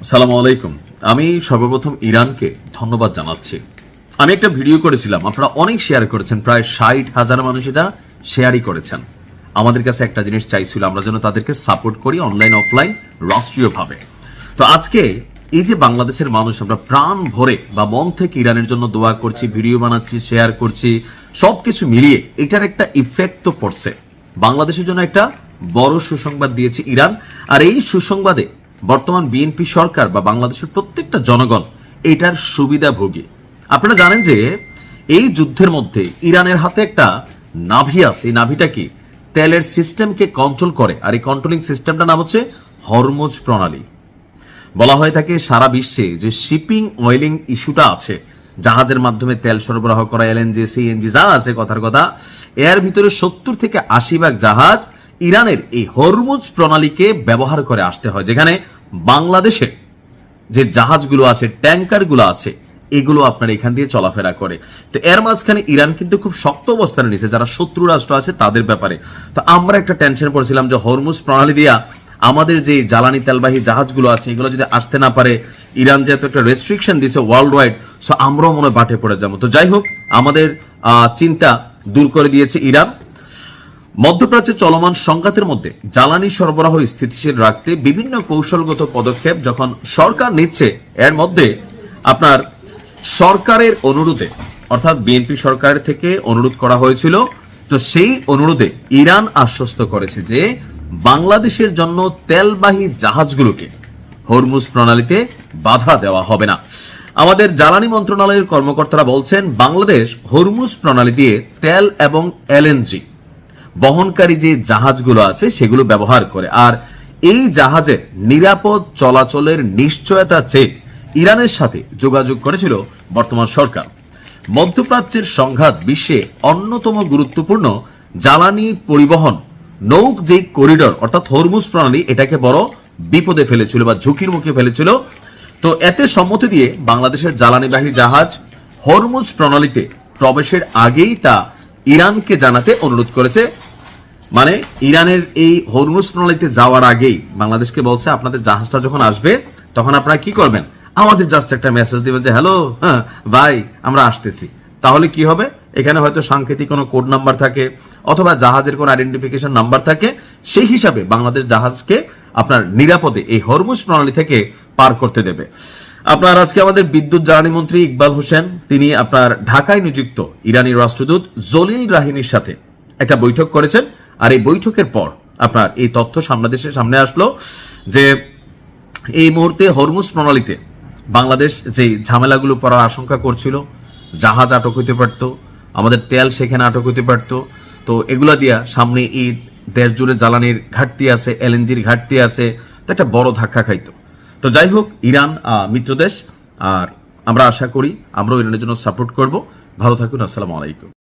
আসসালামু আলাইকুম। আমি সর্বপ্রথম ইরানকে ধন্যবাদ জানাচ্ছি। আমি একটা ভিডিও করেছিলাম, আপনারা অনেক শেয়ার করেছেন, প্রায় 60,000 মানুষ এটা শেয়ারই করেছেন। আমাদের কাছে একটা জিনিস চাইছিল, আমরা যেন তাদেরকে সাপোর্ট করি অনলাইন অফলাইন রাষ্ট্রীয়ভাবে। তো আজকে এই যে বাংলাদেশের মানুষ আমরা প্রাণ ভরে বা মন থেকে ইরানের জন্য দোয়া করছি, ভিডিও বানাচ্ছি, শেয়ার করছি, সবকিছু মিলিয়ে এটার একটা ইফেক্ট তো পড়ছে। বাংলাদেশের জন্য একটা বড় সুসংবাদ দিয়েছে ইরান, আর এই সুসংবাদে বর্তমান বিএনপি সরকার বা বাংলাদেশের প্রত্যেকটা জনগণ এটার সুবিধাভোগী। আপনারা জানেন যে এই যুদ্ধের মধ্যে ইরানের হাতে একটা নাভি আছে। এই নাভিটা কি তেলের সিস্টেমকে কন্ট্রোল করে, আর এই কন্ট্রোলিং সিস্টেমটার নাম হচ্ছে হরমুজ প্রণালী। বলা হয়ে থাকে সারা বিশ্বে যে শিপিং অয়েলিং ইস্যুটা আছে, জাহাজের মাধ্যমে তেল সরবরাহ করা, এলএনজি সিএনজি যা আছে, কথার কথা এর ভিতরে 70 থেকে 80 ভাগ জাহাজ ইরানের এই হরমুজ প্রণালীকে ব্যবহার করে আসতে হয়, যেখানে বাংলাদেশে যে জাহাজগুলো আছে, ট্যাঙ্কারগুলো আছে, এগুলো আপনার এখান দিয়ে চলাফেরা করে। তো এর মাঝখানে ইরান কিন্তু খুব শক্ত অবস্থানে নিছে যারা শত্রু রাষ্ট্র আছে তাদের ব্যাপারে। তো আমরা একটা টেনশন পড়ছিলাম যে হরমুজ প্রণালী দিয়া আমাদের যে জ্বালানি তেলবাহী জাহাজগুলো আছে এগুলো যদি আসতে না পারে, ইরান যেহেতু একটা রেস্ট্রিকশন দিছে ওয়ার্ল্ড ওয়াইড, সো আমরাও মনে বাটে পড়ে যাবো। তো যাই হোক, আমাদের চিন্তা দূর করে দিয়েছে ইরান। মধ্যপ্রাচ্যে চলমান সংঘাতের মধ্যে জ্বালানি সরবরাহ স্থিতিশীল রাখতে বিভিন্ন কৌশলগত পদক্ষেপ যখন সরকার নিচ্ছে, এর মধ্যে আপনার সরকারের অনুরোধে, অর্থাৎ বিএনপি সরকারের থেকে অনুরোধ করা হয়েছিল, তো সেই অনুরোধে ইরান আশ্বস্ত করেছে যে বাংলাদেশের জন্য তেলবাহী জাহাজগুলোকে হরমুজ প্রণালীতে বাধা দেওয়া হবে না। আমাদের জ্বালানি মন্ত্রণালয়ের কর্মকর্তারা বলছেন বাংলাদেশ হরমুজ প্রণালী দিয়ে তেল এবং এলএনজি বহনকারী যে জাহাজগুলো আছে সেগুলো ব্যবহার করে, আর এই জাহাজের নিরাপদ চলাচলের নিশ্চয়তা চেয়ে ইরানের সাথে যোগাযোগ করেছিল বর্তমান সরকার। মধ্যপ্রাচ্যের সংঘাত বিশ্বে অন্যতম গুরুত্বপূর্ণ জ্বালানি পরিবহন নৌক যে করিডর অর্থাৎ হরমুজ প্রণালী, এটাকে বড় বিপদে ফেলেছিল বা ঝুঁকির মুখে ফেলেছিল। তো এতে সম্মতি দিয়ে বাংলাদেশের জ্বালানিবাহী জাহাজ হরমুজ প্রণালীতে প্রবেশের আগেই তা ইরানকে জানাতে অনুরোধ করেছে। মানে ইরানের এই হরমুজ প্রণালীতে যাওয়ার আগেই বাংলাদেশকে বলছে আপনাদের জাহাজটা যখন আসবে তখন আপনারা কি করবেন, আমাদের জাস্ট একটা মেসেজ দিবেন যে হ্যালো ভাই আমরা আসতেছি। তাহলে কি হবে, এখানে হয়তো সাংকেতিক কোনো কোড নাম্বার থাকে অথবা জাহাজের কোনো আইডেন্টিফিকেশন নাম্বার থাকে, সেই হিসাবে বাংলাদেশ জাহাজকে আপনার নিরাপদে এই হরমুজ প্রণালী থেকে পার করতে দেবে। আপনার আজকে আমাদের বিদ্যুৎ জ্বালানি মন্ত্রী ইকবাল হোসেন তিনি আপনার ঢাকায় নিযুক্ত ইরানি রাষ্ট্রদূত জলিল রাহিনীর সাথে একটা বৈঠক করেছেন, আর এই বৈঠকের পর আপনার এই তথ্য সামনে আসলো যে এই মুহূর্তে হরমুজ প্রণালীতে বাংলাদেশ যে ঝামেলাগুলো পড়ার আশঙ্কা করছিল, জাহাজ আটক হইতে পারত, আমাদের তেল সেখানে আটক হইতে পারত, তো এগুলা দিয়া সামনে এই দেশ জুড়ে জ্বালানির ঘাটতি আছে, এলএনজির ঘাটতি আছে, তো একটা বড় ধাক্কা খাইতো। তো যাই হোক, ইরান মিত্র দেশ, আর আমরা আশা করি আমরাও ইরানের জন্য সাপোর্ট করব। ভালো থাকুন, আসসালামু আলাইকুম।